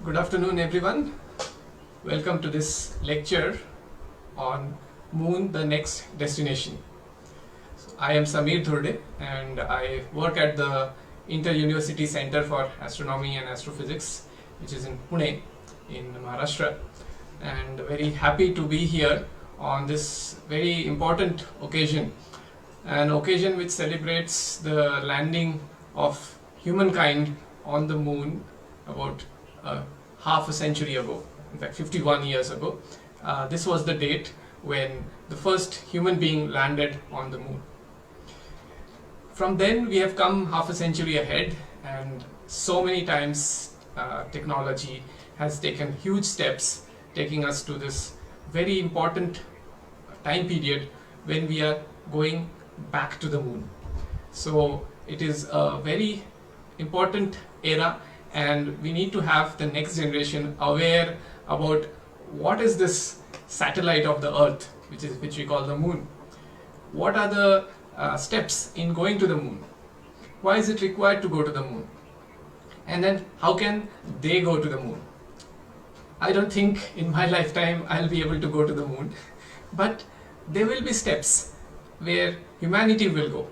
Good afternoon, everyone. Welcome to this lecture on Moon, the Next Destination. I am Samir Dhurde and I work at the Inter-University Center for Astronomy and Astrophysics, which is in Pune, in Maharashtra. And very happy to be here on this very important occasion, an occasion which celebrates the landing of humankind on the moon about half a century ago, in fact 51 years ago. This was the date when the first human being landed on the moon. From then we have come half a century ahead, and so many times technology has taken huge steps, taking us to this very important time period when we are going back to the moon. So it is a very important era, and we need to have the next generation aware about what is this satellite of the earth, which we call the moon. What are the steps in going to the moon? Why is it required to go to the moon? And then how can they go to the moon? I don't think in my lifetime I'll be able to go to the moon, but there will be steps where humanity will go,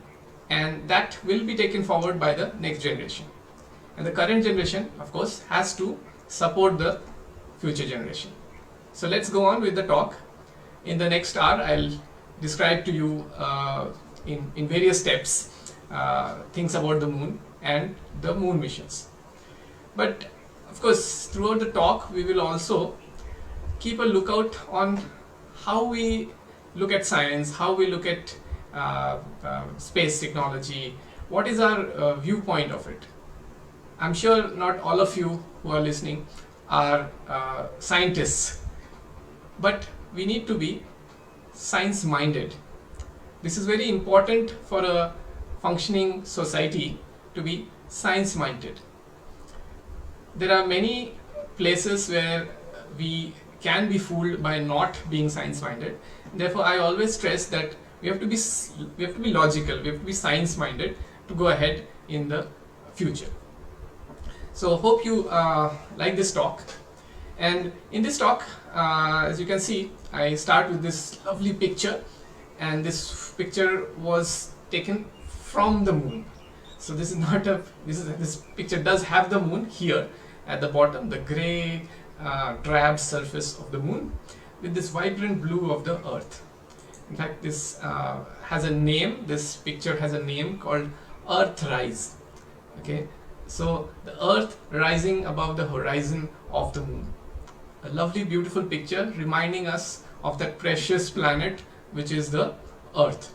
and that will be taken forward by the next generation. And the current generation, of course, has to support the future generation. So let's go on with the talk. In the next hour, I'll describe to you in various steps things about the moon and the moon missions. But of course, throughout the talk, we will also keep a lookout on how we look at science, how we look at space technology, what is our viewpoint of it. I'm sure not all of you who are listening are scientists, but we need to be science-minded. This is very important for a functioning society, to be science-minded. There are many places where we can be fooled by not being science-minded. Therefore, I always stress that we have to be logical, we have to be science-minded to go ahead in the future. So hope you like this talk. And in this talk, as you can see, I start with this lovely picture, and this picture was taken from the moon. So this is not this picture does have the moon here at the bottom, the grey drab surface of the moon with this vibrant blue of the earth. In fact, this has a name. This picture has a name called Earthrise. Okay. So the earth rising above the horizon of the moon. A lovely, beautiful picture reminding us of that precious planet which is the earth.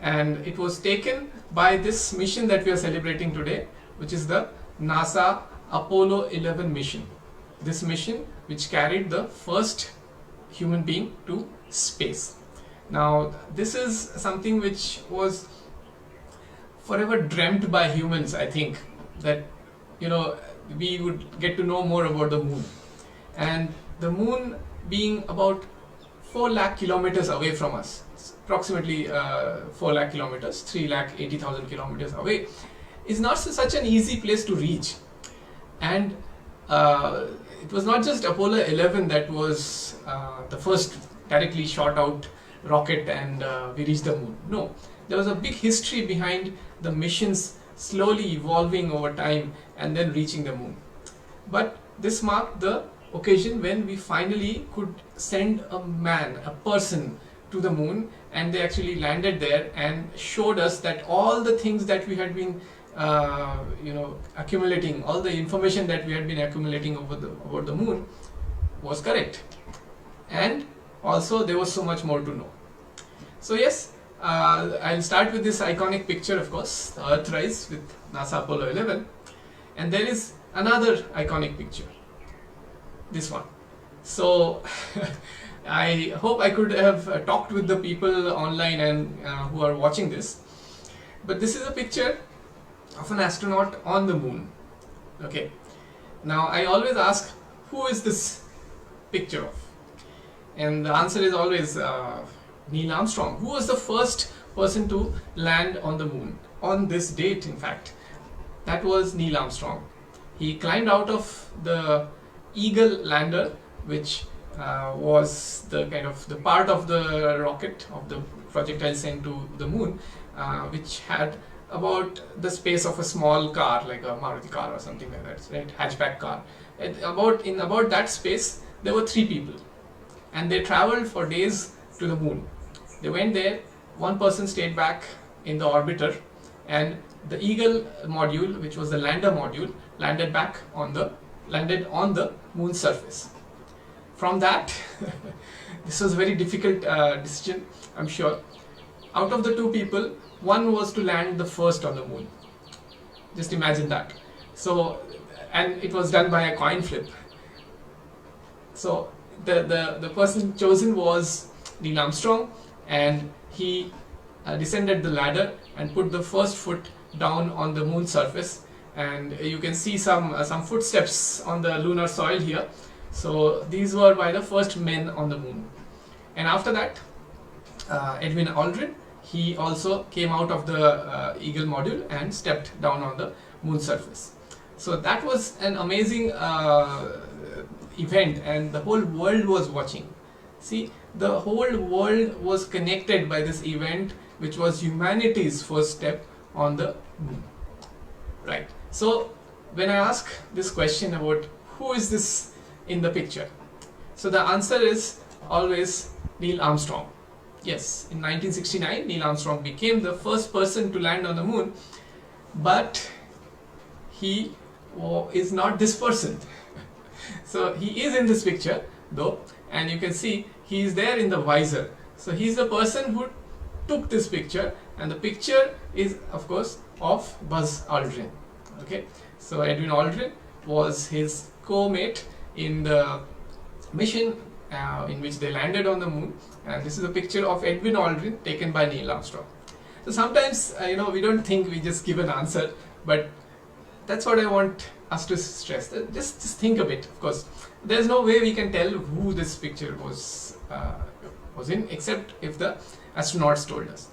And it was taken by this mission that we are celebrating today, which is the NASA Apollo 11 mission. This mission which carried the first human being to space. Now this is something which was forever dreamt by humans, I think, that we would get to know more about the moon. And the moon being about 4 lakh kilometers away from us, approximately 4 lakh kilometers, 3,80,000 kilometers away, is not such an easy place to reach. And it was not just Apollo 11 that was the first directly shot out rocket and we reached the moon. No, there was a big history behind the missions slowly evolving over time and then reaching the moon. But this marked the occasion when we finally could send a person to the moon, and they actually landed there and showed us that all the things that we had been accumulating, all the information that we had been accumulating about the moon was correct. And also there was so much more to know. So yes, I'll start with this iconic picture, of course, the Earthrise with NASA Apollo 11. And there is another iconic picture, this one. So I hope I could have talked with the people online and who are watching this. But this is a picture of an astronaut on the moon. Okay. Now I always ask, who is this picture of? And the answer is always Neil Armstrong, who was the first person to land on the moon on this date. In fact, that was Neil Armstrong. He climbed out of the Eagle lander, which was the kind of the part of the rocket of the projectile sent to the moon, which had about the space of a small car, like a Maruti car or something like that, right? Hatchback car. In about that space, there were 3 people, and they traveled for days to the moon. They went there. One person stayed back in the orbiter, and the Eagle module, which was the lander module, landed on the moon's surface. From that, this was a very difficult decision, I'm sure. Out of the 2 people, one was to land the first on the moon. Just imagine that. So, and it was done by a coin flip. So the person chosen was Neil Armstrong, and he descended the ladder and put the first foot down on the moon's surface, and you can see some footsteps on the lunar soil here. So these were by the first men on the moon. And after that, Edwin Aldrin, he also came out of the Eagle module and stepped down on the moon's surface. So that was an amazing event, and the whole world was watching. See, the whole world was connected by this event, which was humanity's first step on the moon. Right. So when I ask this question about who is this in the picture, so the answer is always Neil Armstrong. Yes, in 1969, Neil Armstrong became the first person to land on the moon, but he is not this person. So he is in this picture though, and you can see he is there in the visor. So he is the person who took this picture, and the picture is of course of Buzz Aldrin. Okay, so Edwin Aldrin was his co-mate in the mission in which they landed on the moon, and this is a picture of Edwin Aldrin taken by Neil Armstrong. So sometimes we don't think, we just give an answer, but that's what I want us to stress. Just think a bit. Of course, there's no way we can tell who this picture was in, except if the astronauts told us.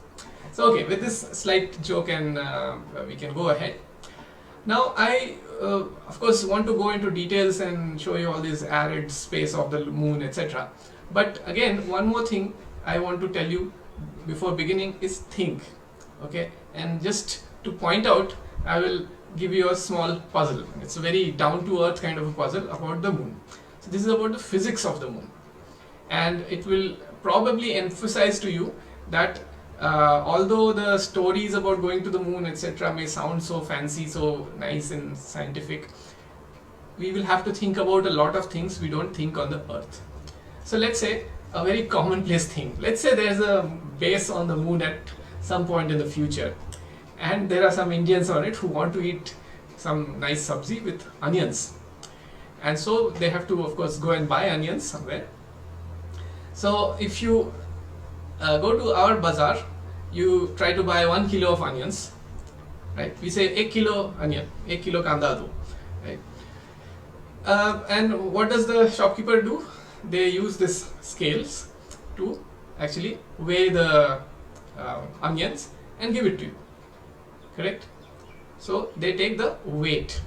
So okay, with this slight joke, and we can go ahead. Now I of course want to go into details and show you all this arid space of the moon, etc. But again, one more thing I want to tell you before beginning is think. Okay, and just to point out, I will give you a small puzzle. It's a very down-to-earth kind of a puzzle about the moon. So this is about the physics of the moon, and it will probably emphasize to you that although the stories about going to the moon, etc., may sound so fancy, so nice and scientific, we will have to think about a lot of things we don't think on the earth. So let's say a very commonplace thing. Let's say there's a base on the moon at some point in the future, and there are some Indians on it who want to eat some nice sabzi with onions, and so they have to of course go and buy onions somewhere. So if you go to our bazaar, you try to buy 1 kilo of onions, right? We say 1 kilo onion, 1 kilo kanda do, right? And what does the shopkeeper do? They use this scales to actually weigh the onions and give it to you, correct? So they take the weight.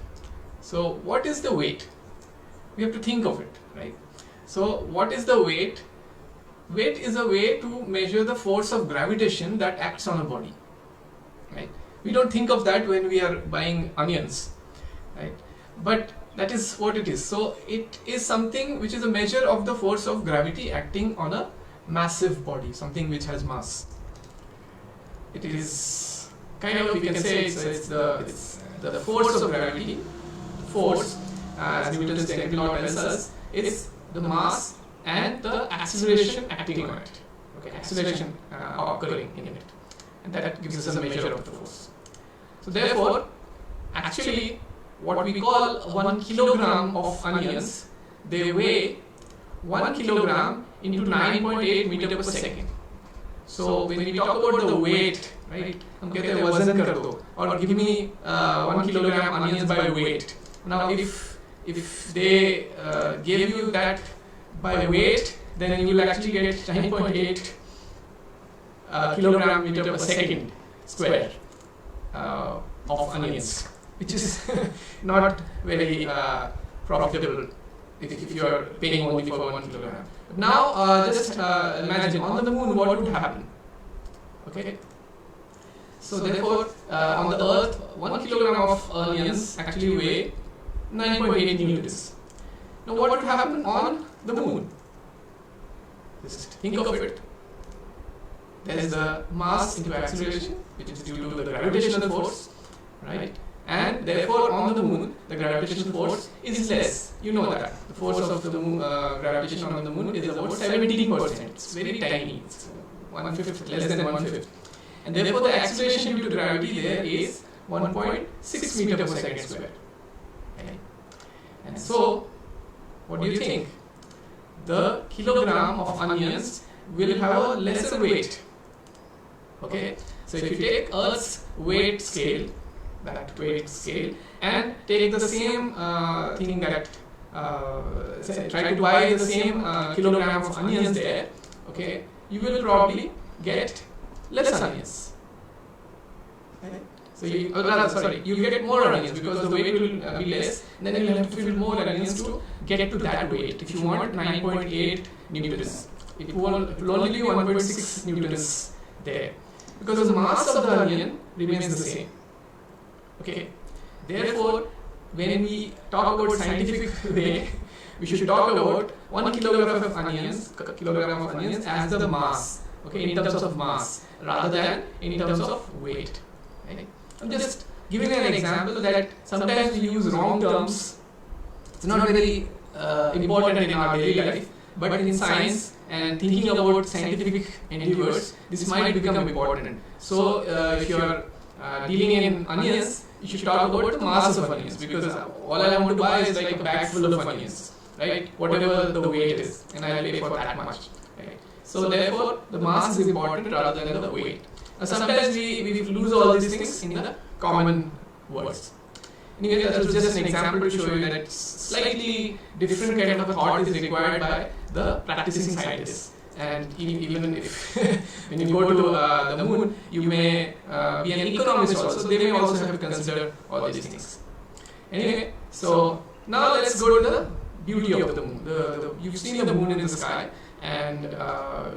So what is the weight? We have to think of it, right? So what is the weight? Weight is a way to measure the force of gravitation that acts on a body, right? We don't think of that when we are buying onions, right? But that is what it is. So it is something which is a measure of the force of gravity acting on a massive body, something which has mass. It is kind of, we can say it's the force of gravity. Force, as Newton's second law tells us, it's the mass and the acceleration acting on it. Okay, acceleration occurring in it, and that gives us a measure of the force. So therefore, actually, what we call 1 kilogram of onions, they weigh 1 kilogram into 9.8 meter per second. So when we talk about the weight, right? हम कहते हैं वजन कर दो, or give me 1 kilogram onions by weight. Now if they gave you that by weight, then you will actually get 9.8 kilogram meter per second square of onions, which is not very profitable. if you are paying only for 1 kilogram. But now just imagine on the moon what would happen. Okay. So therefore, on the Earth, 1 kilogram of onions actually weigh 9.8 newtons. Now what would happen on the moon? Just think of it. There is the mass into acceleration, which is due to the gravitational force, right? And therefore, on the moon, the gravitational force is less. You know that the force of the moon, gravitation on the moon is about 17%. It's very tiny. It's 1/5, less than 1/5. And therefore, the acceleration due to gravity there is 1.6 meter per second square. Okay. And so, what do you think? The kilogram of onions will have a lesser weight. Okay. So if you take Earth's weight scale, that weight scale, and take the same thing that try to buy the same kilogram of onions there, okay, you will probably get less onions. Okay? So you get more onions because the weight will be less. Then you will have to fill more onions to get to that weight. If you want 9.8 newtons, it will only be 1.6 newtons there because the mass of the onion remains the same. Okay. Therefore, when we talk about scientific way, we should talk about 1 kilogram of onions as the mass. Okay, in terms of mass rather than in terms of weight. Right? I'm just giving an example that sometimes we use wrong terms. It's not very important in our daily life, but in science and thinking about scientific endeavors, this might become important. So, if you are dealing in onions, you should talk about the mass of onions because all I want to buy is like a bag full of onions, right? Whatever the weight is, and I'll pay for that much. Right? So therefore, the mass is important rather than the weight. Now, sometimes we lose all these things in the common words. Anyway, that was just an example to show you that slightly different kind of a thought is required by the practicing scientists. And even if when you go to the moon, you may be an economist also, they may also have to consider all these things. Anyway, so now let's go to the beauty of the moon. You've seen the moon in the sky, and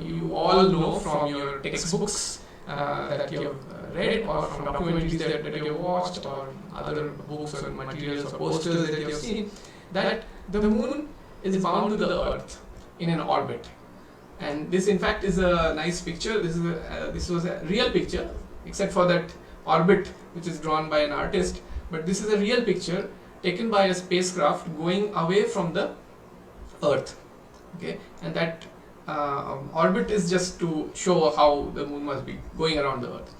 you all know from your textbooks that you have read, or from documentaries that you have watched, or other books or materials or posters that you have seen, that the moon is bound to the Earth in an orbit. And this in fact is a nice picture. This was a real picture, except for that orbit which is drawn by an artist. But this is a real picture taken by a spacecraft going away from the Earth. Okay, and that orbit is just to show how the moon must be going around the Earth.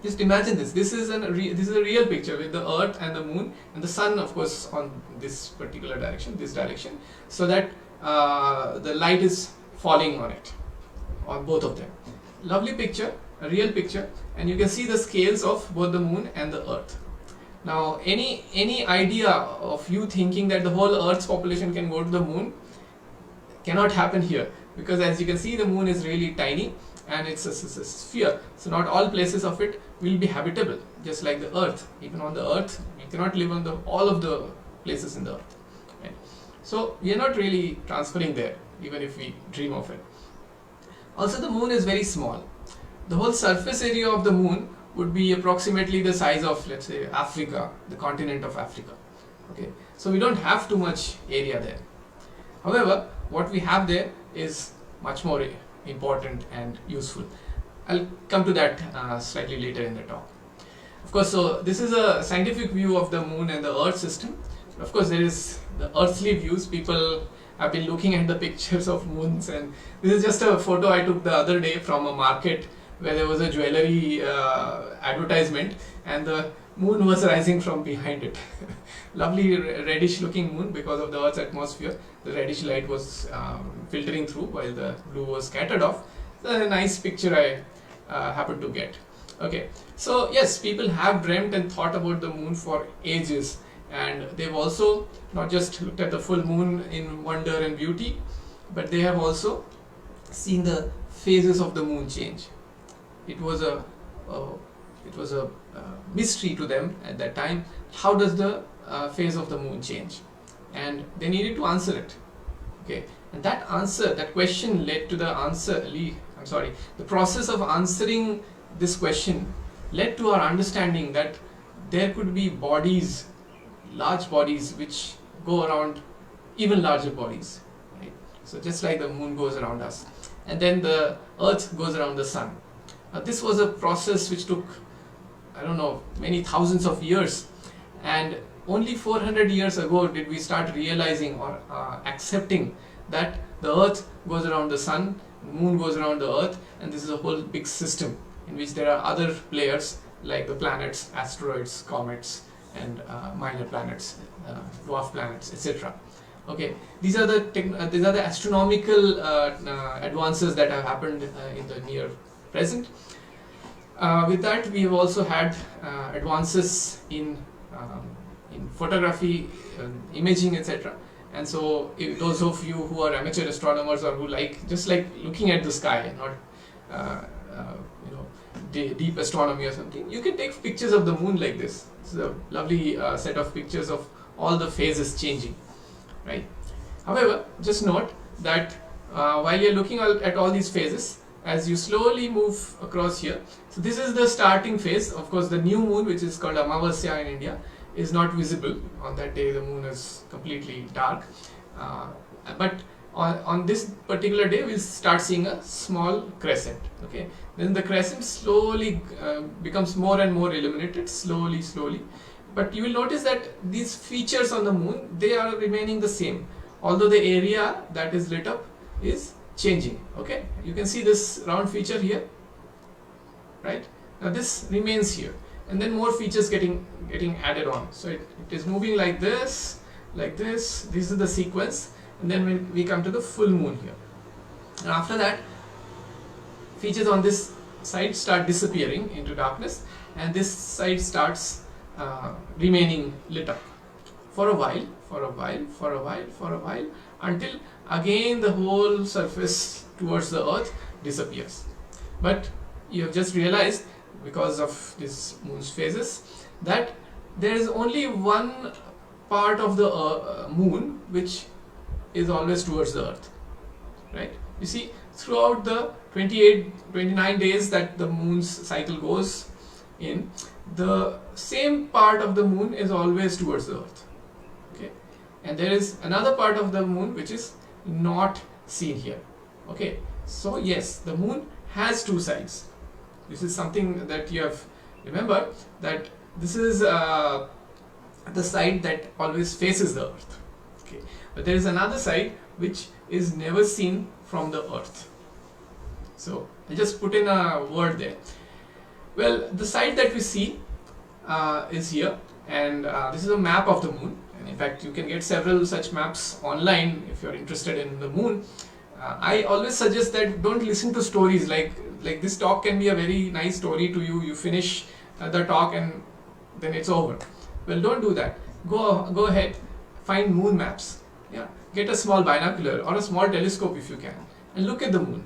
Just imagine this. This is a real picture with the Earth and the moon and the sun, of course, on this particular direction, so that the light is falling on it, on both of them. Lovely picture, a real picture, and you can see the scales of both the moon and the Earth. Now, any idea of you thinking that the whole Earth's population can go to the moon cannot happen here, because as you can see, the moon is really tiny and it's a sphere. So not all places of it will be habitable, just like the Earth. Even on the Earth, we cannot live on all of the places in the Earth. Right? So we are not really transferring there, even if we dream of it. Also, the moon is very small. The whole surface area of the moon would be approximately the size of, let's say, Africa, the continent of Africa. Okay, so we don't have too much area there. However, what we have there is much more important and useful. I'll come to that slightly later in the talk. Of course, so this is a scientific view of the moon and the Earth system. Of course, there is the earthly views. People have been looking at the pictures of moons, and this is just a photo I took the other day from a market where there was a jewelry advertisement and the moon was rising from behind it. Lovely reddish looking moon because of the Earth's atmosphere. The reddish light was filtering through while the blue was scattered off. So a nice picture I happened to get. Okay, so yes, people have dreamt and thought about the moon for ages, and they've also not just looked at the full moon in wonder and beauty, but they have also seen the phases of the moon change. It was a mystery to them at that time. How does the phase of the moon change? and they needed to answer it. Okay, and that question led to the process of answering this question led to our understanding that there could be bodies, large bodies, which go around even larger bodies, right? So just like the moon goes around us, and then the earth goes around the sun. This was a process which took, I don't know, many thousands of years, and only 400 years ago did we start realizing or accepting that the earth goes around the sun, the moon goes around the earth, and this is a whole big system in which there are other players like the planets, asteroids, comets, and minor planets, dwarf planets, etc. Okay, these are the astronomical advances that have happened in the near present. With that, we have also had advances in photography, imaging, etc. And so, if those of you who are amateur astronomers or who just like looking at the sky, not deep astronomy or something, you can take pictures of the moon like this. This is a lovely set of pictures of all the phases changing, right? However, just note that while you're looking at all these phases, as you slowly move across here, so this is the starting phase. Of course, the new moon, which is called Amavasya in India, is not visible. On that day, the moon is completely dark. But on this particular day, we'll start seeing a small crescent. Okay, then the crescent slowly becomes more and more illuminated, slowly. But you will notice that these features on the moon, they are remaining the same, although the area that is lit up is changing. Okay, you can see this round feature here, right? Now this remains here, and then more features getting added on. So it is moving like this. This is the sequence, and then when we come to the full moon here, and after that, features on this side start disappearing into darkness, and this side starts remaining lit up for a while, until again the whole surface towards the earth disappears. But you have just realized, because of this moon's phases, that there is only one part of the moon which is always towards the earth, right? You see, throughout the 29 days that the moon's cycle goes in, the same part of the moon is always towards the earth. Okay, and there is another part of the moon which is not seen here. Okay, so yes, the moon has two sides. This is something that you have remembered, that this is the side that always faces the earth. Okay, but there is another side which is never seen from the earth. So I just put in a word there. Well, the side that we see is here, and this is a map of the moon. And in fact, you can get several such maps online if you're interested in the moon. I always suggest that don't listen to stories like this talk can be a very nice story to you. You finish the talk and then it's over. Well, don't do that. Go ahead, find moon maps. Yeah, get a small binocular or a small telescope if you can, and look at the moon.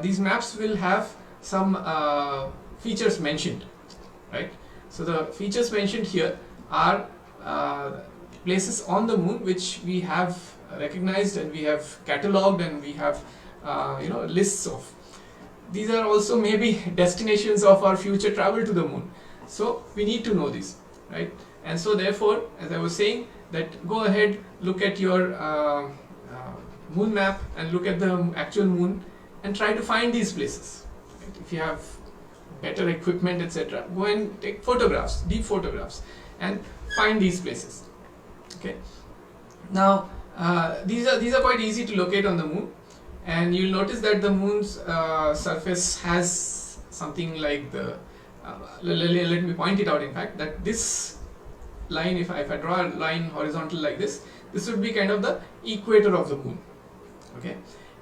These maps will have some features mentioned, right? So the features mentioned here are places on the moon which we have recognized and we have catalogued and we have lists of. These are also maybe destinations of our future travel to the moon. So we need to know these, right? And so therefore, as I was saying, that go ahead, look at your moon map and look at the actual moon and try to find these places. Right? If you have better equipment, etc., go and take photographs, deep photographs, and find these places. Okay. Now these are quite easy to locate on the moon, and you'll notice that the moon's surface has something like the. Let me point it out. In fact, that this line, if I draw a line horizontal like this would be kind of the equator of the moon. Okay,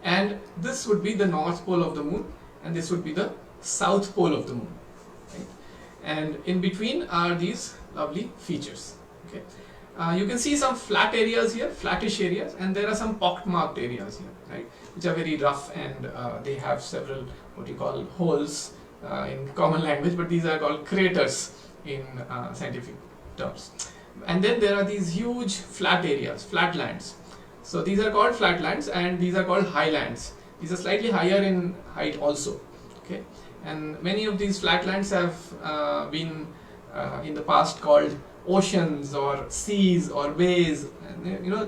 and this would be the north pole of the moon, and this would be the south pole of the moon. Right? And in between are these lovely features. Okay, you can see some flat areas here, flattish areas, and there are some pock-marked areas here, right, which are very rough, and they have several what you call holes in common language, but these are called craters in scientific terms. And then there are these huge flat areas, flatlands. So these are called flatlands, and these are called highlands. These are slightly higher in height also. Okay, and many of these flatlands have been in the past called oceans or seas or bays,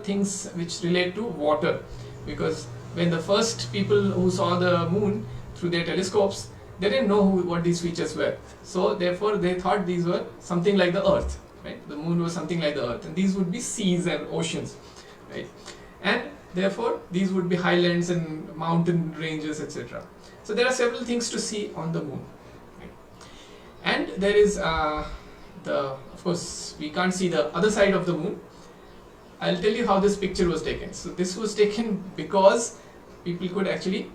things which relate to water, because when the first people who saw the moon through their telescopes, they didn't know what these features were, so therefore they thought these were something like the earth, right? The moon was something like the earth, and these would be seas and oceans, right? And therefore these would be highlands and mountain ranges, etc. So there are several things to see on the moon, right? And there is of course we can't see the other side of the moon. I'll tell you how this picture was taken. So this was taken because people could actually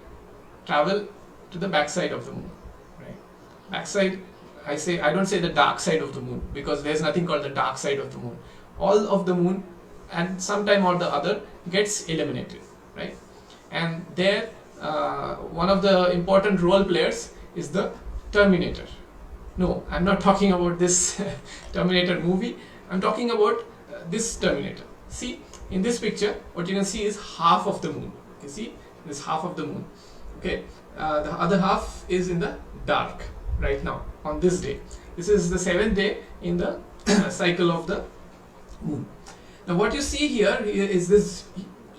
travel to the backside of the moon, right? Backside, I don't say the dark side of the moon, because there's nothing called the dark side of the moon. All of the moon at some time or the other gets illuminated, right? And there one of the important role players is the Terminator. No, I'm not talking about this Terminator movie. I'm talking about this Terminator. See, in this picture, what you can see is half of the moon. You see, this half of the moon. Okay, the other half is in the dark right now on this day. This is the 7th day in the cycle of the moon. Now, what you see here is this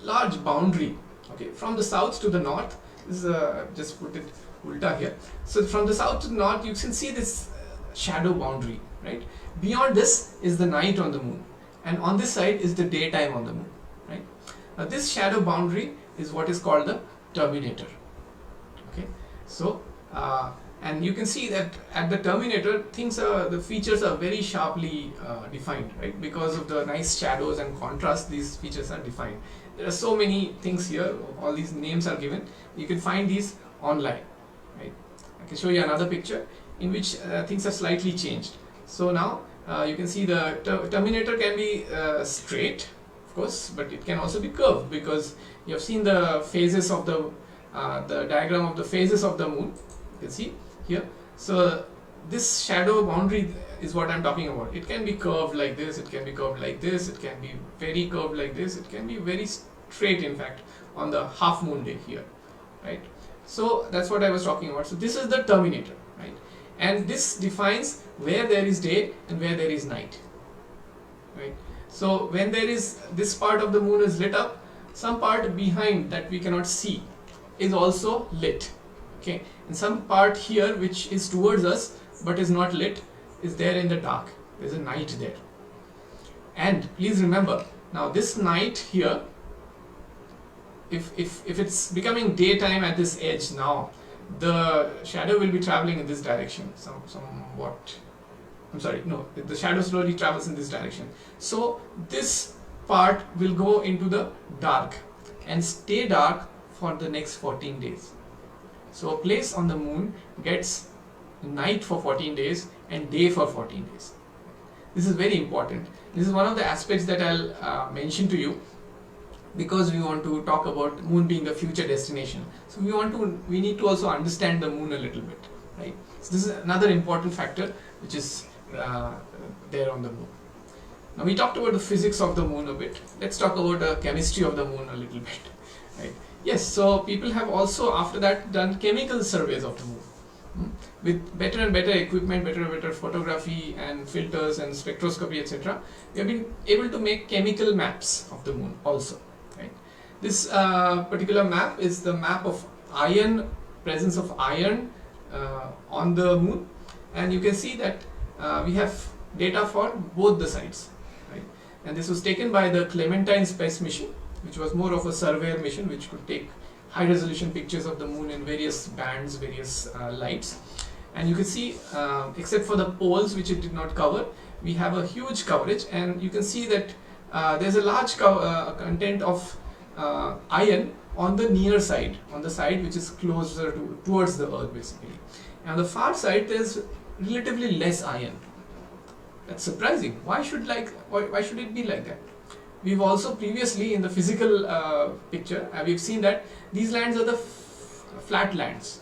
large boundary. Okay, from the south to the north. This is just put it ulta here. So from the south to the north, you can see this shadow boundary, right? Beyond this is the night on the moon, and on this side is the daytime on the moon, right? Now this shadow boundary is what is called the terminator. Okay, so and you can see that at the terminator, the features are very sharply defined, right? Because of the nice shadows and contrast, these features are defined. There are so many things here. All these names are given. You can find these online, right? I can show you another picture in which things are slightly changed. So now you can see the terminator can be straight, of course, but it can also be curved, because you have seen the phases of the diagram of the phases of the moon. You can see here. So this shadow boundary is what I'm talking about. It can be curved like this, it can be curved like this, it can be very curved like this, it can be very straight, in fact, on the half moon day here, right? So that's what I was talking about. So this is the terminator, right? And this defines where there is day and where there is night, right? So when there is this part of the moon is lit up, some part behind that we cannot see is also lit, okay? And some part here which is towards us but is not lit is there in the dark. There's a night there. And please remember, now this night here, if it's becoming daytime at this edge now, the shadow will be traveling in this direction somewhat. I'm sorry, no, the shadow slowly travels in this direction. So this part will go into the dark and stay dark for the next 14 days. So a place on the moon gets night for 14 days and day for 14 days. This is very important. This is one of the aspects that I'll mention to you, because we want to talk about moon being the future destination. So we need to also understand the moon a little bit, right? So this is another important factor which is there on the moon. Now we talked about the physics of the moon a bit. Let's talk about the chemistry of the moon a little bit, right? Yes, so people have also after that done chemical surveys of the moon with better and better equipment, better and better photography and filters and spectroscopy, etc. We have been able to make chemical maps of the moon also, right? This particular map is the map of iron, presence of iron on the moon, and you can see that we have data for both the sides, right? And this was taken by the Clementine Space Mission, which was more of a surveyor mission which could take high resolution pictures of the moon in various bands, various lights. And you can see, except for the poles which it did not cover, we have a huge coverage, and you can see that there's a large content of iron on the near side, on the side which is closer towards the earth basically. And on the far side there's relatively less iron. That's surprising. Why should it be like that? We've also previously in the physical picture, we've seen that these lands are the flat lands,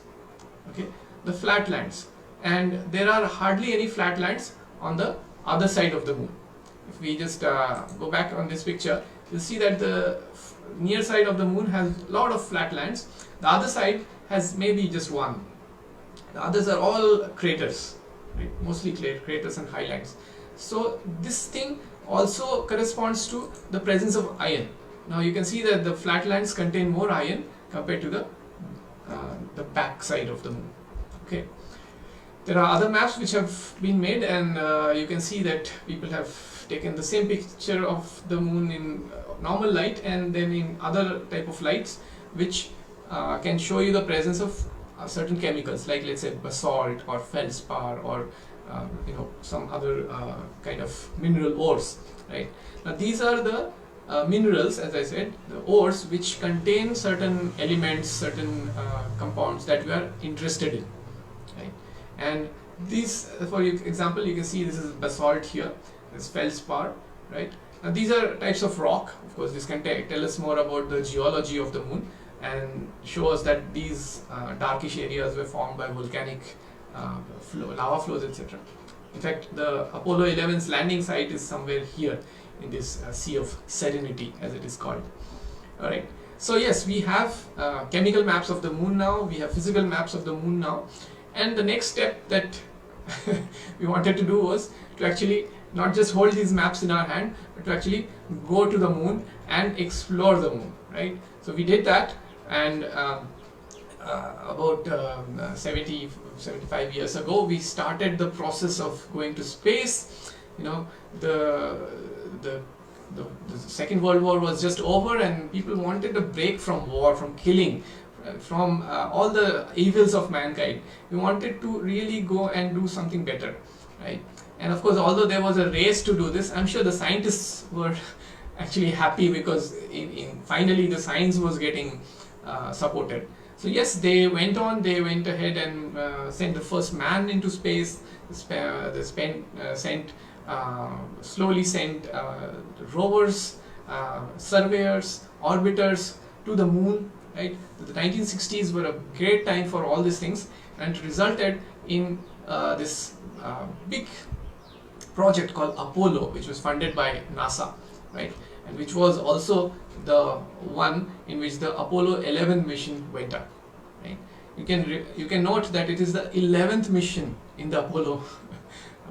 okay, the flat lands, and there are hardly any flat lands on the other side of the moon. if we just go back on this picture, you'll see that the near side of the moon has a lot of flat lands. The other side has maybe just one. The others are all craters, right? Mostly craters and highlands. So this thing also corresponds to the presence of iron. Now you can see that the flatlands contain more iron compared to the back side of the moon. Okay. There are other maps which have been made, and you can see that people have taken the same picture of the moon in normal light and then in other type of lights, which can show you the presence of certain chemicals, like let's say basalt or feldspar or some other kind of mineral ores, right? Now these are the minerals, as I said, the ores which contain certain elements, certain compounds that we are interested in, right? And these, for example, you can see this is basalt here, this feldspar, right? Now these are types of rock. Of course, this can tell us more about the geology of the moon and show us that these darkish areas were formed by volcanic lava flows, etc. In fact, the Apollo 11's landing site is somewhere here in this Sea of Serenity, as it is called. Alright, so yes, we have chemical maps of the moon now, we have physical maps of the moon now, and the next step that we wanted to do was to actually not just hold these maps in our hand, but to actually go to the moon and explore the moon, right? So we did that, and about 75 years ago we started the process of going to space. The Second World War was just over, and people wanted a break from war, from killing, from all the evils of mankind. We wanted to really go and do something better, right? And of course, although there was a race to do this, I'm sure the scientists were actually happy, because finally the science was getting supported. So yes, they went ahead and sent the first man into space. Slowly sent rovers, surveyors, orbiters to the moon, right? The 1960s were a great time for all these things, and it resulted in this big project called Apollo, which was funded by NASA, right? And which was also the one in which the Apollo 11 mission went up, right? You can note that it is the 11th mission in the Apollo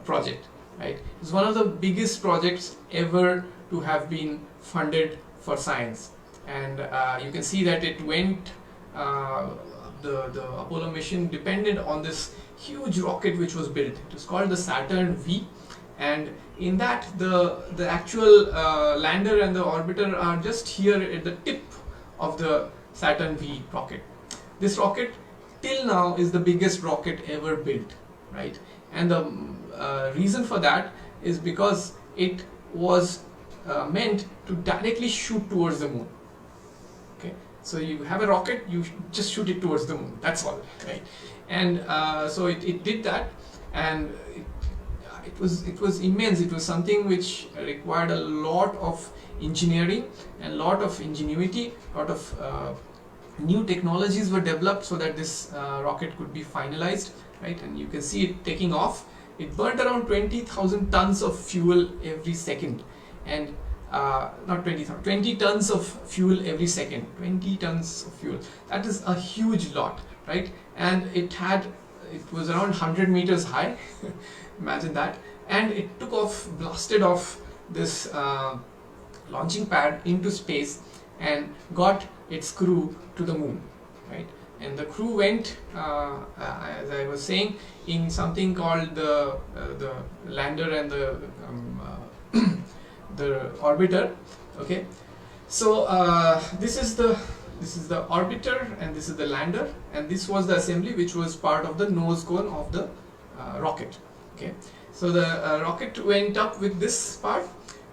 project, right? It's one of the biggest projects ever to have been funded for science, and you can see that it went, the Apollo mission depended on this huge rocket which was built. It was called the Saturn V, and in that the actual lander and the orbiter are just here at the tip of the Saturn V rocket. This rocket till now is the biggest rocket ever built, right? And the reason for that is because it was meant to directly shoot towards the moon. Okay, so you have a rocket, you just shoot it towards the moon, that's all, right? And so it did that, and it was immense. It was something which required a lot of engineering and a lot of ingenuity. A lot of new technologies were developed so that this rocket could be finalized, right? And you can see it taking off. It burnt around 20,000 tons of fuel every second, and not 20,000, 20 tons of fuel every second. 20 tons of fuel. That is a huge lot, right? And it was around 100 meters high. Imagine that. And it took off, blasted off this launching pad into space and got its crew to the moon, right? And the crew went, as I was saying, in something called the lander and the orbiter. Okay, so this is the orbiter and this is the lander, and this was the assembly which was part of the nose cone of the rocket. Okay, so the rocket went up with this part.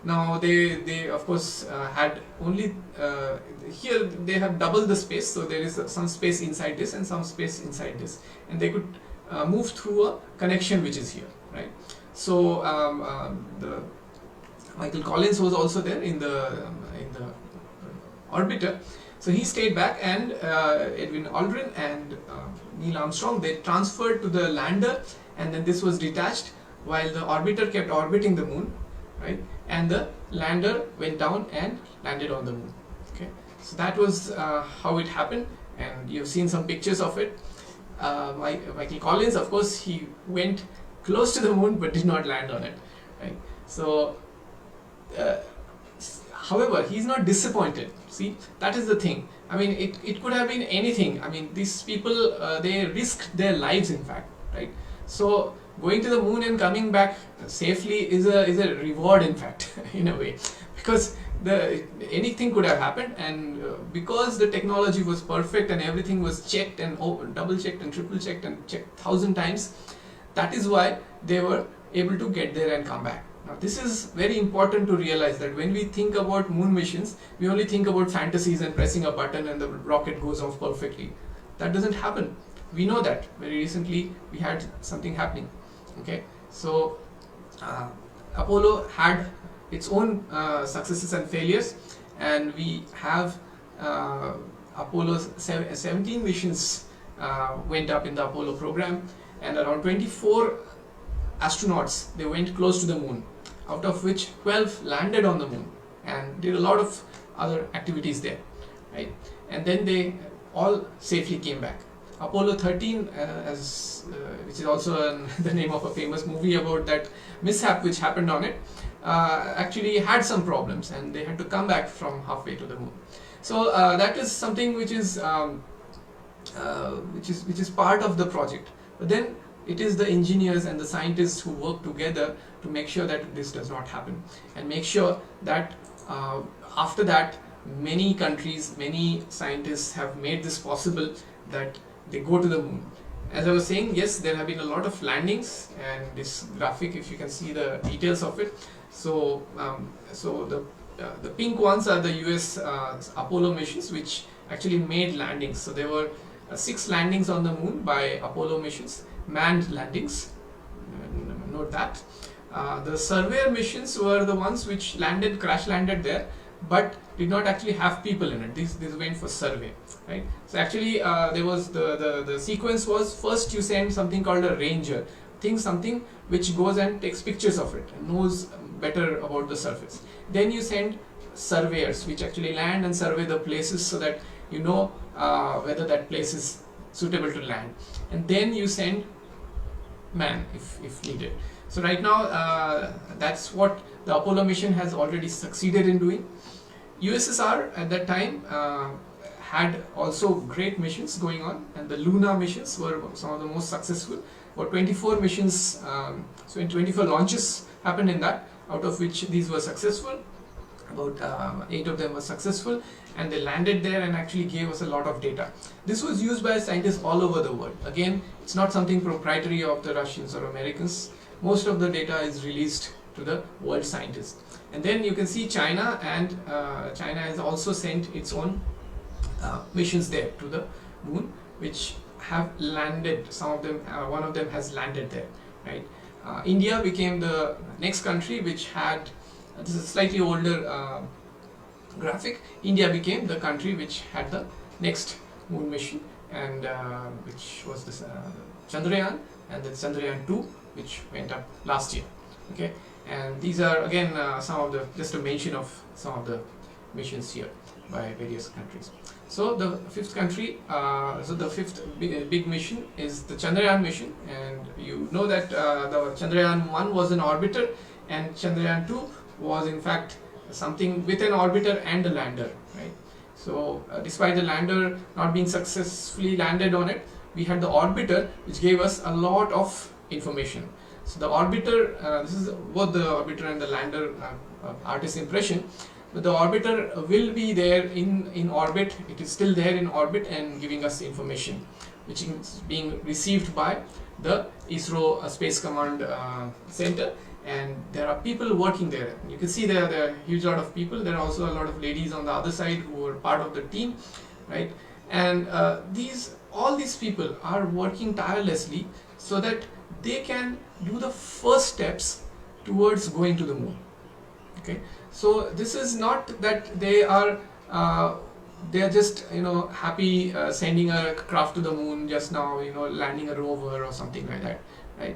Now they of course had only here they have double the space, so there is some space inside this and some space inside this, and they could move through a connection which is here, right? So the Michael Collins was also there in the orbiter, so he stayed back, and Edwin Aldrin and Neil Armstrong, they transferred to the lander, and then this was detached while the orbiter kept orbiting the moon, right? and the lander went down and landed on the moon. Okay, so that was how it happened, and you've seen some pictures of it. Michael Collins, of course, he went close to the moon but did not land on it, right? So however, he's not disappointed. See, that is the thing. I mean, it could have been anything. I mean, these people, they risked their lives, in fact, right? So going to the moon and coming back safely is a reward, in fact, in a way, because anything could have happened, and because the technology was perfect and everything was checked and double checked and triple checked and checked 1,000 times, that is why they were able to get there and come back. Now, this is very important to realize, that when we think about moon missions, we only think about fantasies and pressing a button and the rocket goes off perfectly. That doesn't happen. We know that. Very recently we had something happening. Okay, so Apollo had its own successes and failures, and we have Apollo's 17 missions went up in the Apollo program, and around 24 astronauts, they went close to the moon, out of which 12 landed on the moon and did a lot of other activities there, right? And then they all safely came back. Apollo 13, which is also the name of a famous movie about that mishap which happened on it, actually had some problems, and they had to come back from halfway to the moon. So that is something which is part of the project. But then it is the engineers and the scientists who work together to make sure that this does not happen, and make sure that after that, many countries, many scientists have made this possible, that they go to the moon. As I was saying, yes, there have been a lot of landings, and this graphic, if you can see the details of it. So, the pink ones are the US Apollo missions, which actually made landings. So there were 6 landings on the moon by Apollo missions, manned landings. Note that. The surveyor missions were the ones which crash landed there, but did not actually have people in it. These went for survey, right? So actually, there was the sequence was, first you send something called a ranger, something which goes and takes pictures of it and knows better about the surface. Then you send surveyors, which actually land and survey the places so that you know whether that place is suitable to land. And then you send man if needed. So right now, that's what the Apollo mission has already succeeded in doing. USSR at that time had also great missions going on, and the Luna missions were some of the most successful. About 24 missions, so in 24 launches happened in that, out of which these were successful. About 8 of them were successful, and they landed there and actually gave us a lot of data. This was used by scientists all over the world. Again, it's not something proprietary of the Russians or Americans. Most of the data is released to the world scientists. And then you can see China, and China has also sent its own missions there to the moon, which have landed. Some of them, one of them has landed there, right? India became the next country which had, this is a slightly older graphic. India became the country which had the next moon mission, and which was this Chandrayaan, and the Chandrayaan 2, which went up last year. Okay, and these are again some of the, just a mention of some of the missions here by various countries. So the fifth country, so the fifth big mission is the Chandrayaan mission, and you know that the Chandrayaan 1 was an orbiter, and Chandrayaan 2 was in fact something with an orbiter and a lander, right? So despite the lander not being successfully landed on it, we had the orbiter, which gave us a lot of information. So the orbiter, this is both the orbiter and the lander artist impression, but the orbiter will be there in orbit. It is still there in orbit and giving us information, which is being received by the ISRO Space Command Center, and there are people working there. You can see there are a huge lot of people. There are also a lot of ladies on the other side who are part of the team, right? And all these people are working tirelessly so that they can do the first steps towards going to the moon. Okay, so this is not that they are just happy sending a craft to the moon just now, landing a rover or something like that, right?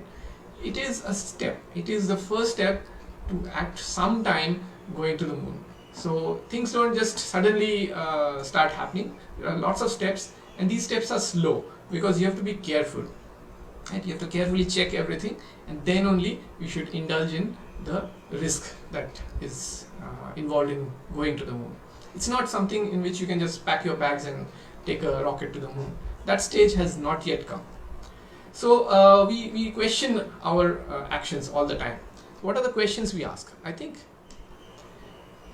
It is a step. It is the first step to at some time going to the moon. So things don't just suddenly start happening. There are lots of steps, and these steps are slow because you have to be careful. Right? You have to carefully check everything, and then only you should indulge in the risk that is involved in going to the moon. It's not something in which you can just pack your bags and take a rocket to the moon. That stage has not yet come. So we question our actions all the time. What are the questions we ask? I think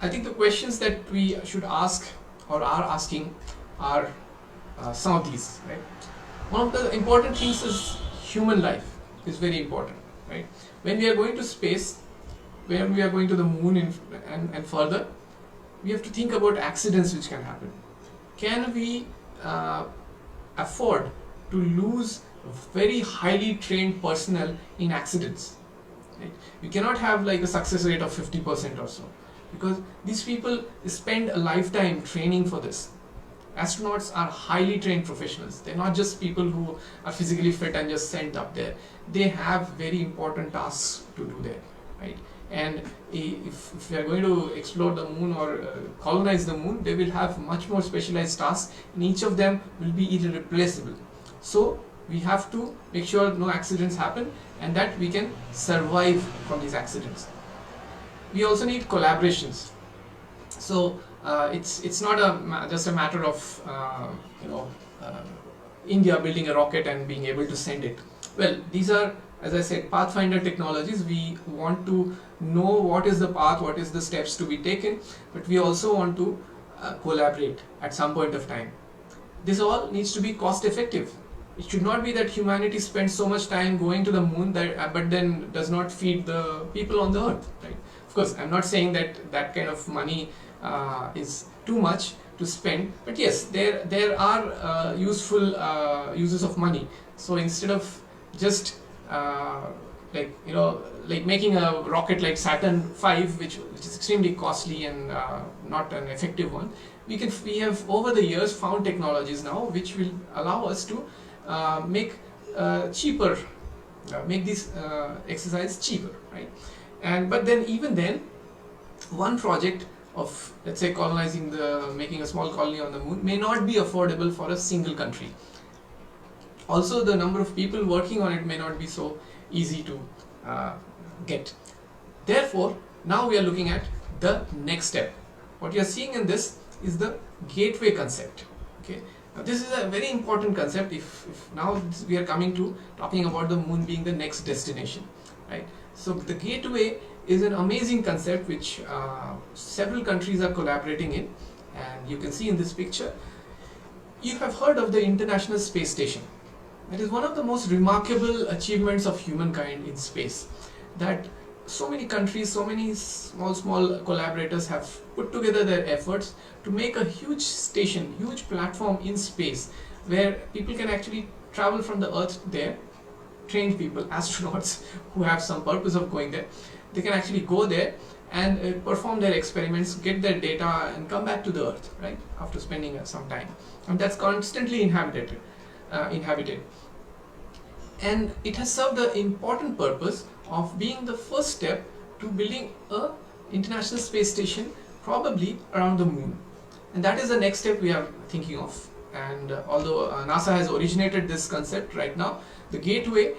the questions that we should ask or are asking are some of these. Right? One of the important things is human life is very important. Right? When we are going to space, when we are going to the moon and further, we have to think about accidents which can happen. Can we afford to lose very highly trained personnel in accidents? Right? You cannot have like a success rate of 50% or so, because these people spend a lifetime training for this. Astronauts are highly trained professionals. They're not just people who are physically fit and just sent up there. They have very important tasks to do there, right? And if we are going to explore the moon or colonize the moon, they will have much more specialized tasks, and each of them will be irreplaceable. So we have to make sure no accidents happen and that we can survive from these accidents. We also need collaborations. So it's not just a matter of India building a rocket and being able to send it. Well, these are, as I said, pathfinder technologies. We want to know what is the path, what is the steps to be taken, but we also want to collaborate at some point of time. This all needs to be cost effective. It should not be that humanity spends so much time going to the moon that, but then does not feed the people on the earth. Right? Of course, I'm not saying that that kind of money is too much to spend, but yes, there are useful uses of money. So instead of just like making a rocket like Saturn V, which is extremely costly and not an effective one, we have over the years found technologies now which will allow us to make these exercises cheaper, right? But then even then, one project of, let's say, making a small colony on the moon may not be affordable for a single country. Also, the number of people working on it may not be so easy to get. Therefore, now we are looking at the next step. What you are seeing in this is the gateway concept. Okay. Now, this is a very important concept. If now we are talking about the moon being the next destination, right? So the gateway is an amazing concept which several countries are collaborating in, and you can see in this picture. You have heard of the International Space Station. It is one of the most remarkable achievements of humankind in space, that so many countries, so many small collaborators have put together their efforts to make a huge station, huge platform in space where people can actually travel from the earth there. Trained people, astronauts who have some purpose of going there, they can actually go there and perform their experiments, get their data and come back to the earth, right, after spending some time. And that's constantly inhabited. And it has served the important purpose of being the first step to building a international space station, probably around the moon. And that is the next step we are thinking of. And although NASA has originated this concept right now, the gateway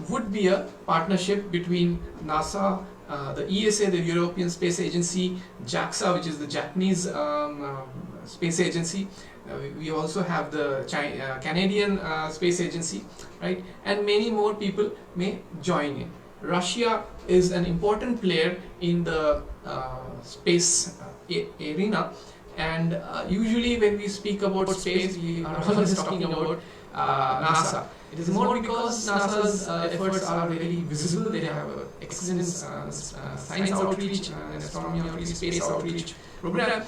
would be a partnership between NASA, the ESA, the European Space Agency, JAXA, which is the Japanese space agency. We also have the Canadian Space Agency, right? And many more people may join in. Russia is an important player in the space arena, and usually when we speak about space, we are always talking about NASA. It is more because NASA's efforts are very visible. They have excellent science outreach and astronomy outreach, space outreach program.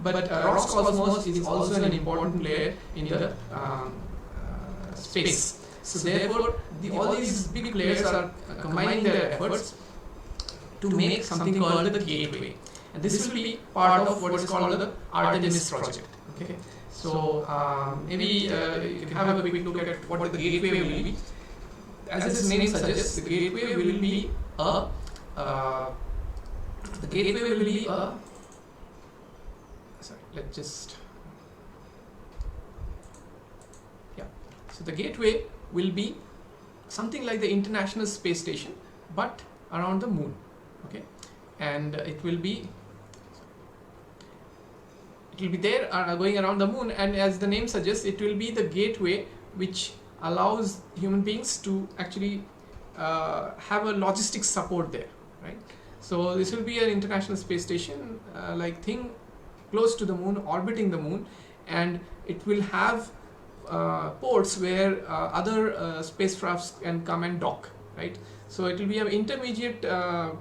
But Roscosmos is also an important player in the space. So therefore, all these big players are combining their efforts to make something called the gateway. And this will be part of what is called the Artemis project. Okay. So maybe you can have a quick look at what the gateway will be. As its name suggests, the gateway will be a the gateway will be a, sorry, let's just, yeah, so the gateway will be something like the International Space Station but around the moon, okay, and it will be there going around the moon, and as the name suggests, it will be the gateway which allows human beings to actually have a logistics support there, right? So this will be an International Space Station like thing close to the moon, orbiting the moon, and it will have ports where other spacecrafts can come and dock, right? So it will be an intermediate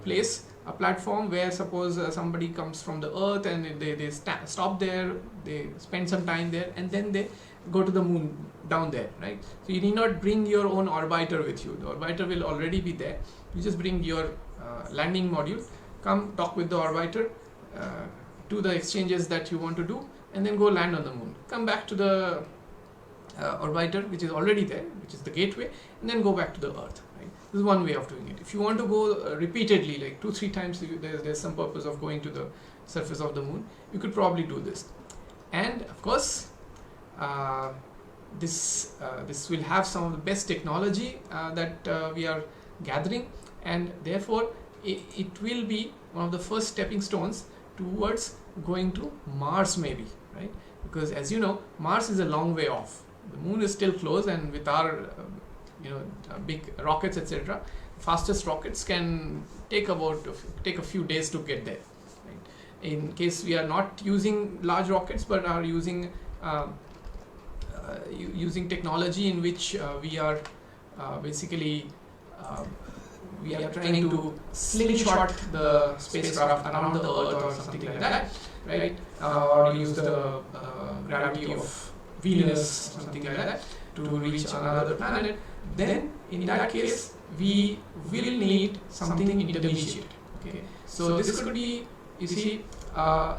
place, a platform where suppose somebody comes from the Earth and they stop there, they spend some time there, and then they go to the moon down there, right? So you need not bring your own orbiter with you. The orbiter will already be there. You just bring your landing module, come talk with the orbiter, do the exchanges that you want to do, and then go land on the moon. Come back to the orbiter, which is already there, which is the gateway, and then go back to the Earth. Right? This is one way of doing it. If you want to go repeatedly, like 2-3 times, there's some purpose of going to the surface of the moon, you could probably do this. And of course, this will have some of the best technology that we are gathering, and therefore it will be one of the first stepping stones towards going to Mars, maybe, right? Because as you know, Mars is a long way off. The moon is still close, and with our big rockets, etc., fastest rockets can take a few days to get there, right? In case we are not using large rockets but are using using technology in which we are basically we are trying to slingshot the spacecraft around the Earth or something like that, right? Or use the gravity of Venus, something like that, to reach another planet. Then in that case, we will need something intermediate. Okay, so this could be, you see,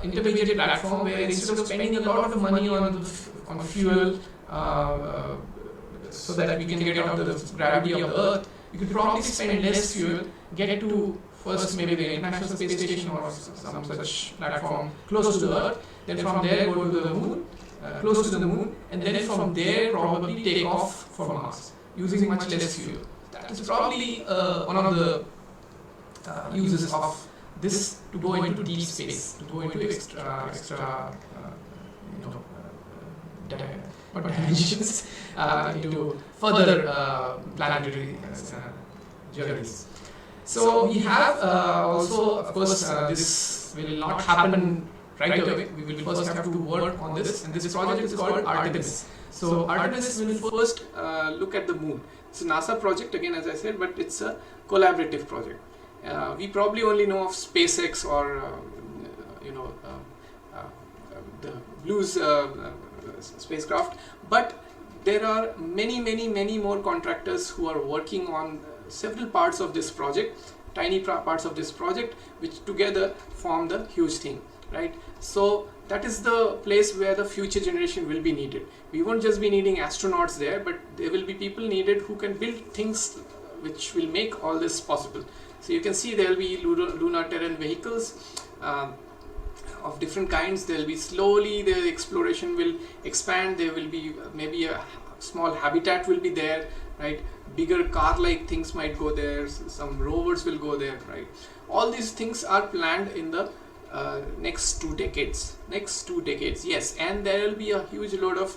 intermediate platform where instead of spending a lot of money on fuel, so that we can get out of the gravity of the Earth, you could probably spend less fuel, get to first maybe the International Space Station or some such platform close to the Earth, then from there go to the moon, close to the moon, and then from there probably take off for Mars using much less fuel. That is probably one of the uses of this, to go into deep space, to go into extra dimensions, into further planetary journeys. So we have also, of course, this will not happen right away. We will first have to work on this, and this project is called Artemis. So Artemis will first look at the moon. It's a NASA project again, as I said, but it's a collaborative project. We probably only know of SpaceX or the Blue's spacecraft, but there are many more contractors who are working on several parts of this project, tiny parts of this project, which together form the huge thing, right? So that is the place where the future generation will be needed. We won't just be needing astronauts there, but there will be people needed who can build things which will make all this possible. So you can see there will be lunar terrain vehicles of different kinds. There will be slowly, the exploration will expand. There will be maybe a small habitat will be there, right? Bigger car-like things might go there. Some rovers will go there, right? All these things are planned in the next 2 decades. Yes, and there will be a huge load of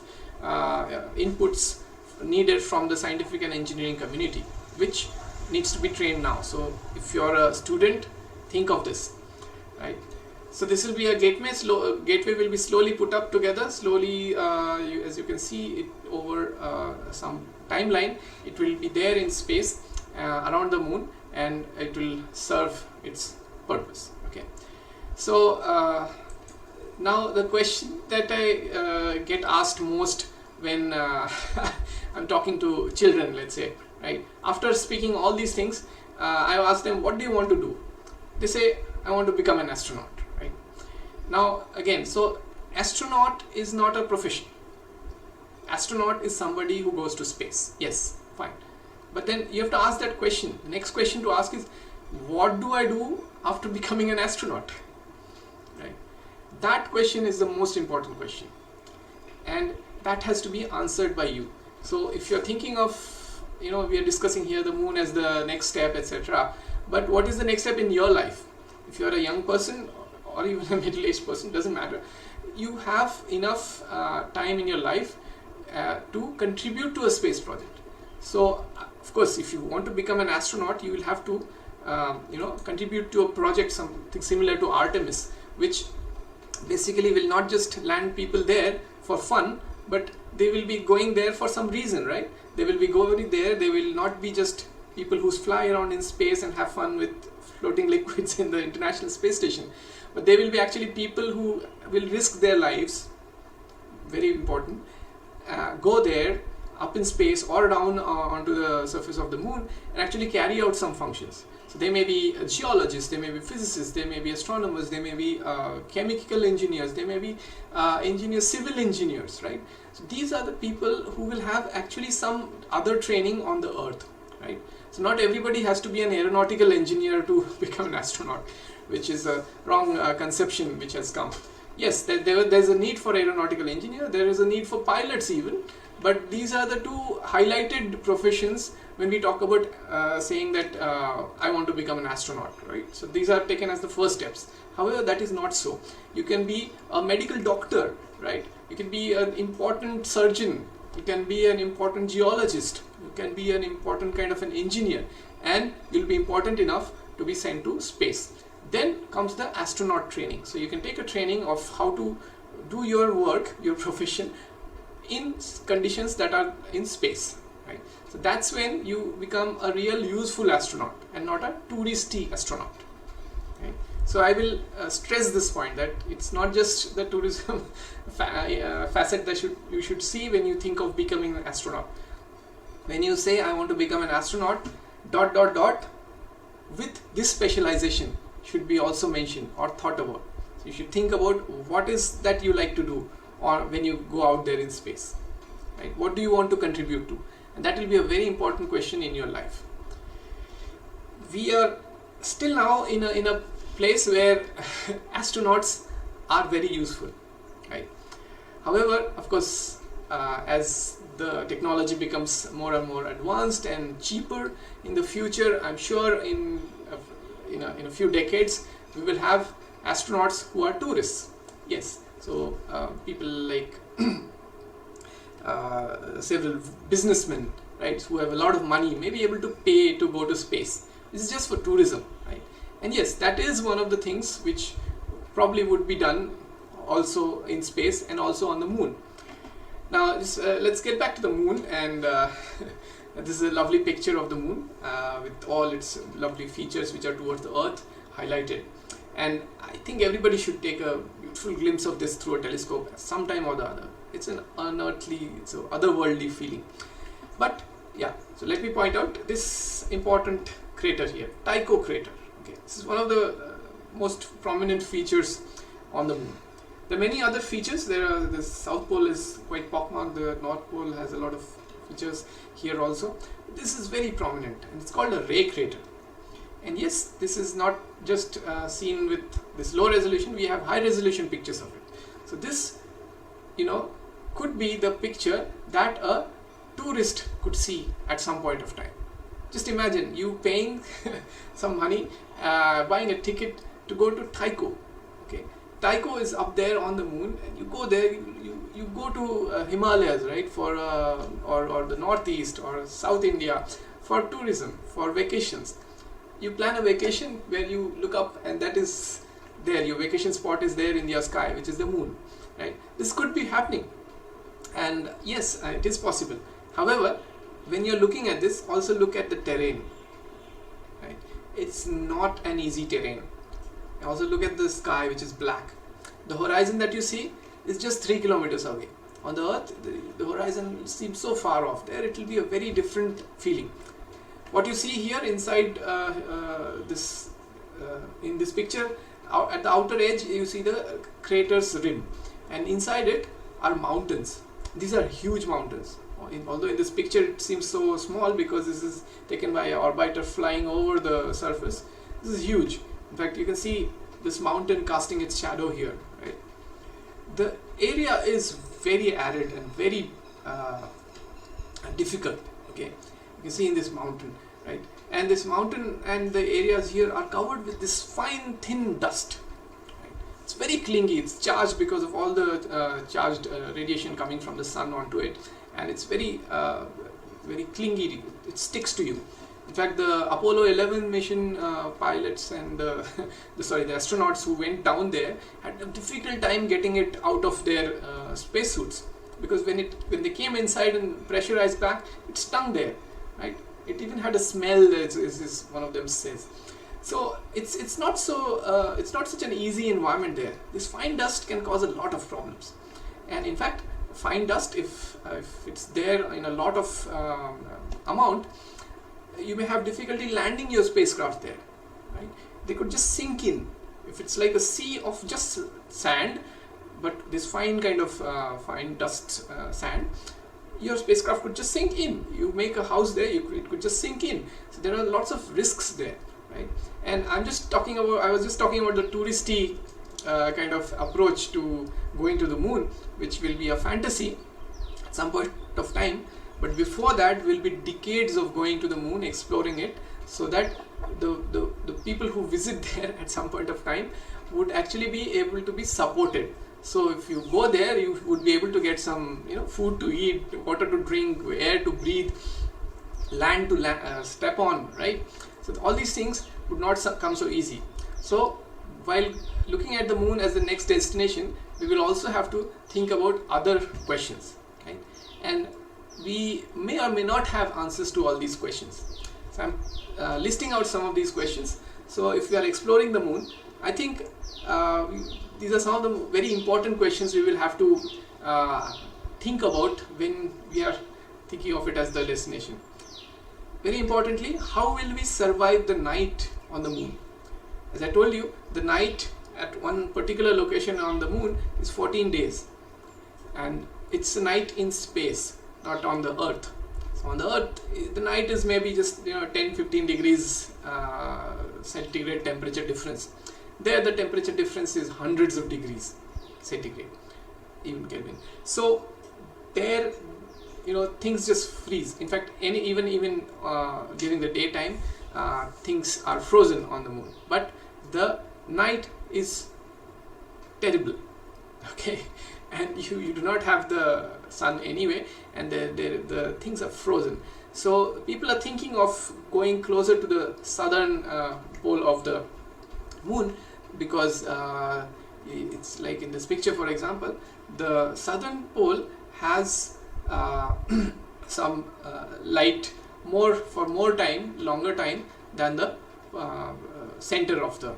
inputs needed from the scientific and engineering community, which needs to be trained now. So if you're a student, think of this, right? So this will be a gateway. Gateway will be slowly put up together. Slowly, as you can see, it over some timeline, it will be there in space around the moon, and it will serve its purpose. Okay. So now the question that I get asked most when I'm talking to children, let's say, right? After speaking all these things, I ask them, what do you want to do? They say, I want to become an astronaut, right? Now again, so astronaut is not a profession. Astronaut is somebody who goes to space. Yes, fine. But then you have to ask that question. The next question to ask is, what do I do after becoming an astronaut? Right? That question is the most important question, and that has to be answered by you. So if you're thinking of, we are discussing here the moon as the next step, etc. But what is the next step in your life? If you're a young person or even a middle-aged person, doesn't matter. You have enough time in your life to contribute to a space project. So of course, if you want to become an astronaut, you will have to contribute to a project, something similar to Artemis, which basically will not just land people there for fun, but they will be going there for some reason, right? They will be going there, they will not be just people who fly around in space and have fun with floating liquids in the International Space Station, but they will be actually people who will risk their lives, very important, go there up in space or down onto the surface of the moon and actually carry out some functions. So they may be geologists, they may be physicists, they may be astronomers, they may be chemical engineers, they may be civil engineers, right? So these are the people who will have actually some other training on the Earth, right? So not everybody has to be an aeronautical engineer to become an astronaut, which is a wrong conception which has come. Yes, there's a need for aeronautical engineer, there is a need for pilots even, but these are the two highlighted professions when we talk about saying that I want to become an astronaut, right? So these are taken as the first steps. However, that is not so. You can be a medical doctor, right? You can be an important surgeon, you can be an important geologist, you can be an important kind of an engineer, and you'll be important enough to be sent to space. Then comes the astronaut training. So you can take a training of how to do your work, your profession, in conditions that are in space, right? So that's when you become a real useful astronaut and not a touristy astronaut, right? So I will stress this point, that it's not just the tourism facet that you should see when you think of becoming an astronaut. When you say I want to become an astronaut, ... with this specialization should be also mentioned or thought about. So you should think about what is that you like to do, or when you go out there in space, right? What do you want to contribute to? And that will be a very important question in your life. We are still now in a place where astronauts are very useful, right? However, of course, as the technology becomes more and more advanced and cheaper in the future, I'm sure in a few decades we will have astronauts who are tourists. Yes, so people like several businessmen, right, who have a lot of money may be able to pay to go to space. This is just for tourism, right? And yes, that is one of the things which probably would be done also in space and also on the moon. Now let's get back to the moon, and this is a lovely picture of the moon with all its lovely features which are towards the Earth highlighted. And I think everybody should take a beautiful glimpse of this through a telescope sometime or the other. It's an unearthly, it's an otherworldly feeling. But yeah, so let me point out this important crater here, Tycho crater. Okay, this is one of the most prominent features on the moon. There are many other features. The South Pole is quite pockmarked. The North Pole has a lot of features here also. This is very prominent, and it's called a ray crater. And yes, this is not just seen with this low resolution. We have high resolution pictures of it. So this, could be the picture that a tourist could see at some point of time. Just imagine you paying some money, buying a ticket to go to Tycho. Okay, Tycho is up there on the moon, and you go there. You go to Himalayas, right, for or the Northeast or South India for tourism, for vacations. You plan a vacation where you look up, and that is there. Your vacation spot is there in your sky, which is the moon, right? This could be happening, and yes, it is possible. However, when you're looking at this, also look at the terrain, right? It's not an easy terrain. Also look at the sky, which is black. The horizon that you see is just 3 kilometers away. On the Earth, the horizon seems so far off. There it will be a very different feeling. What you see here inside in this picture, at the outer edge you see the crater's rim, and inside it are mountains. These are huge mountains. Although in this picture it seems so small because this is taken by an orbiter flying over the surface, This is huge. In fact, you can see this mountain casting its shadow here, right? The area is very arid and very difficult. Okay, you can see in this mountain, right? And this mountain and the areas here are covered with this fine, thin dust. Right? It's very clingy. It's charged because of all the charged radiation coming from the sun onto it, and it's very, very clingy. It sticks to you. In fact, the Apollo 11 mission pilots and the astronauts who went down there had a difficult time getting it out of their spacesuits, because when they came inside and pressurized back, it stung there, right? It even had a smell, as one of them says. So it's not such an easy environment there. This fine dust can cause a lot of problems, and in fact, fine dust, if it's there in a lot of amount, you may have difficulty landing your spacecraft there, right? They could just sink in. If it's like a sea of just sand, but this fine kind of fine dust sand, your spacecraft could just sink in. You make a house there, it could just sink in. So there are lots of risks there, right? And I was just talking about the touristy kind of approach to going to the moon, which will be a fantasy at some point of time. But before that will be decades of going to the moon, exploring it, so that the people who visit there at some point of time would actually be able to be supported. So if you go there, you would be able to get some food to eat, water to drink, air to breathe, land to step on, right? So all these things would not come so easy. So while looking at the moon as the next destination, we will also have to think about other questions, right? And we may or may not have answers to all these questions. So I'm listing out some of these questions. So if we are exploring the moon, I think these are some of the very important questions we will have to think about when we are thinking of it as the destination. Very importantly, how will we survive the night on the moon? As I told you, the night at one particular location on the moon is 14 days, and it's a night in space, not on the earth. So on the earth, the night is maybe just 10-15 degrees centigrade temperature difference. There the temperature difference is hundreds of degrees centigrade, even Kelvin. So there things just freeze. In fact, even during the daytime, things are frozen on the moon, but the night is terrible, okay? And you do not have the sun anyway, and the things are frozen. So people are thinking of going closer to the southern pole of the moon, because it's like in this picture, for example, the southern pole has some light longer time than the center of the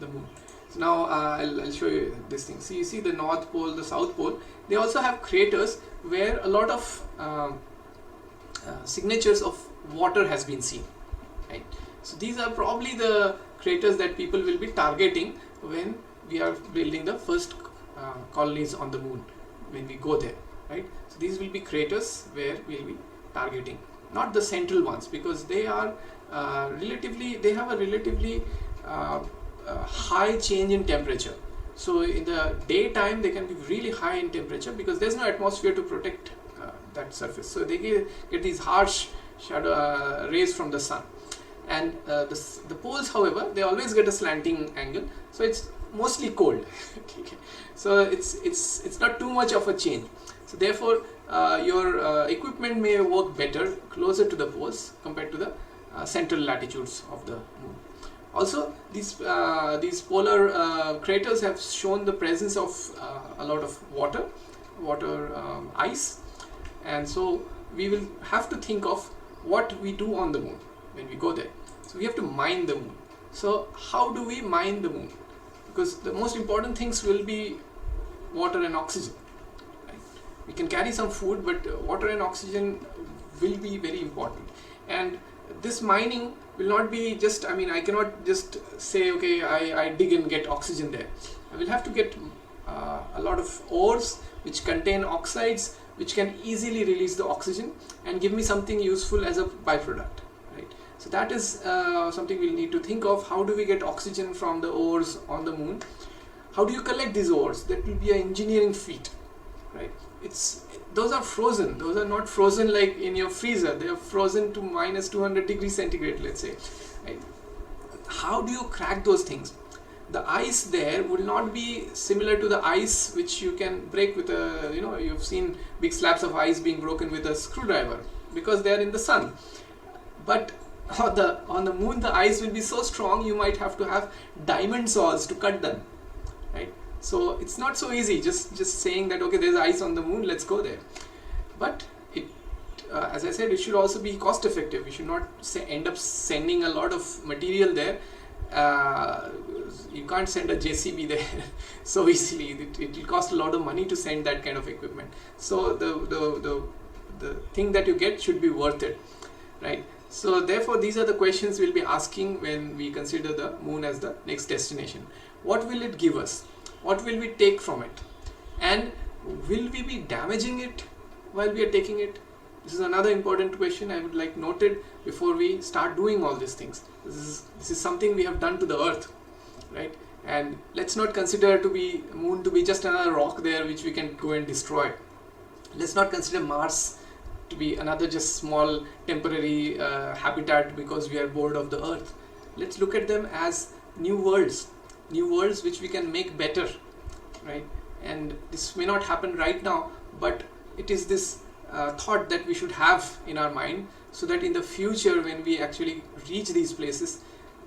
moon. So now I'll show you this thing. So you see the North Pole, the South Pole, they also have craters where a lot of signatures of water has been seen, right? So these are probably the craters that people will be targeting when we are building the first colonies on the moon, when we go there, right? So these will be craters where we'll be targeting, not the central ones, because they are they have a relatively high change in temperature. So in the daytime they can be really high in temperature because there's no atmosphere to protect that surface. So they get these harsh shadow rays from the sun. And the poles, however, they always get a slanting angle, so it's mostly cold. Okay. So it's not too much of a change. So therefore your equipment may work better closer to the poles compared to the central latitudes of the moon. Also, these polar craters have shown the presence of a lot of water ice, and so we will have to think of what we do on the moon when we go there. So we have to mine the moon. So how do we mine the moon? Because the most important things will be water and oxygen, right? We can carry some food, but water and oxygen will be very important. And this mining will not be just, I cannot just say, okay, I dig and get oxygen there. I will have to get a lot of ores which contain oxides, which can easily release the oxygen and give me something useful as a byproduct, right? So that is something we'll need to think of. How do we get oxygen from the ores on the moon? How do you collect these ores? That will be an engineering feat, right? Those are frozen. Those are not frozen like in your freezer. They are frozen to minus 200 degrees centigrade, let's say. Right? How do you crack those things? The ice there will not be similar to the ice which you can break with a, you've seen big slabs of ice being broken with a screwdriver, because they are in the sun. But on the moon, the ice will be so strong, you might have to have diamond saws to cut them, right? So it's not so easy just saying that, okay, there's ice on the moon, let's go there. But as I said, it should also be cost effective. We should not end up sending a lot of material there. You can't send a JCB there so easily. It will cost a lot of money to send that kind of equipment. So the thing that you get should be worth it, right? So therefore, these are the questions we'll be asking when we consider the moon as the next destination. What will it give us? What will we take from it? And will we be damaging it while we are taking it? This is another important question I would like noted before we start doing all these things. This is something we have done to the Earth, right? And let's not consider moon to be just another rock there which we can go and destroy. Let's not consider Mars to be another just small temporary habitat because we are bored of the Earth. Let's look at them as new worlds which we can make better, right? And this may not happen right now, but it is this thought that we should have in our mind, so that in the future when we actually reach these places,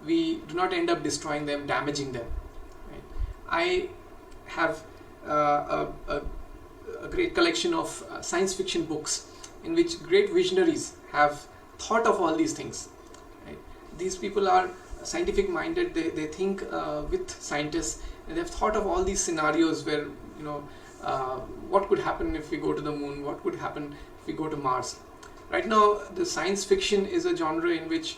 we do not end up destroying them, damaging them, right? I have a great collection of science fiction books in which great visionaries have thought of all these things, right? These people are scientific minded. They think with scientists, and they've thought of all these scenarios where what could happen if we go to the moon, what could happen if we go to Mars. Right now the science fiction is a genre in which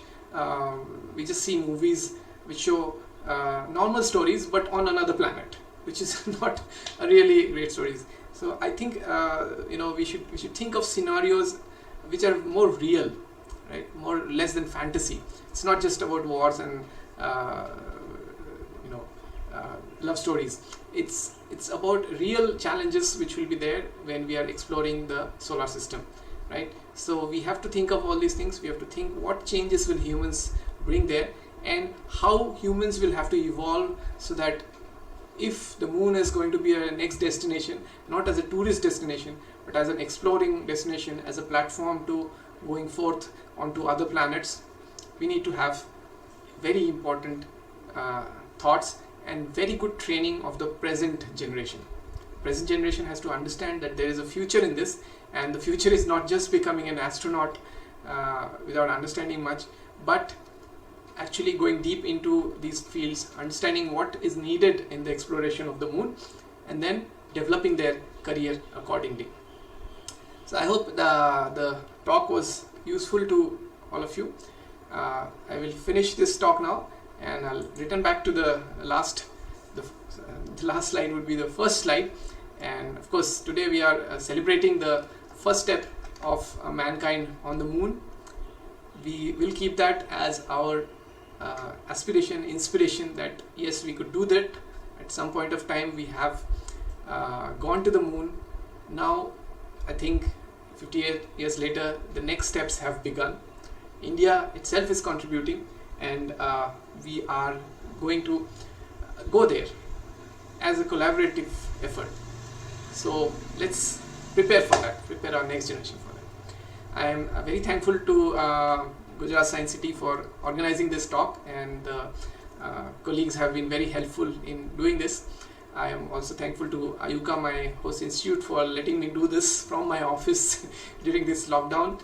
we just see movies which show normal stories but on another planet, which is not a really great stories. So I think we should think of scenarios which are more real, right? More less than fantasy. It's not just about wars and love stories. It's about real challenges which will be there when we are exploring the solar system, right? So we have to think of all these things. We have to think what changes will humans bring there, and how humans will have to evolve so that if the moon is going to be our next destination, not as a tourist destination, but as an exploring destination, as a platform to going forth onto other planets, we need to have very important thoughts and very good training of the present generation. Present generation has to understand that there is a future in this, and the future is not just becoming an astronaut without understanding much, but actually going deep into these fields, understanding what is needed in the exploration of the moon, and then developing their career accordingly. So I hope the talk was useful to all of you. I will finish this talk now, and I'll return back to the last slide would be the first slide. And of course today we are celebrating the first step of mankind on the moon. We will keep that as our aspiration, inspiration, that yes, we could do that. At some point of time we have gone to the moon. Now I think 58 years later the next steps have begun. India itself is contributing, and we are going to go there as a collaborative effort. So let's prepare for that, prepare our next generation for that. I am very thankful to Gujarat Science City for organizing this talk, and colleagues have been very helpful in doing this. I am also thankful to Ayuka, my host institute, for letting me do this from my office during this lockdown.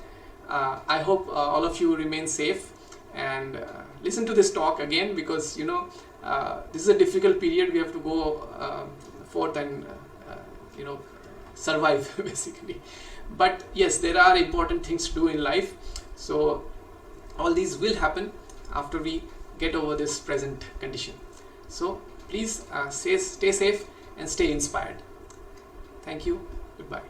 I hope all of you remain safe and listen to this talk again, because this is a difficult period. We have to go forth and survive basically. But yes, there are important things to do in life. So all these will happen after we get over this present condition. So please stay safe and stay inspired. Thank you. Goodbye.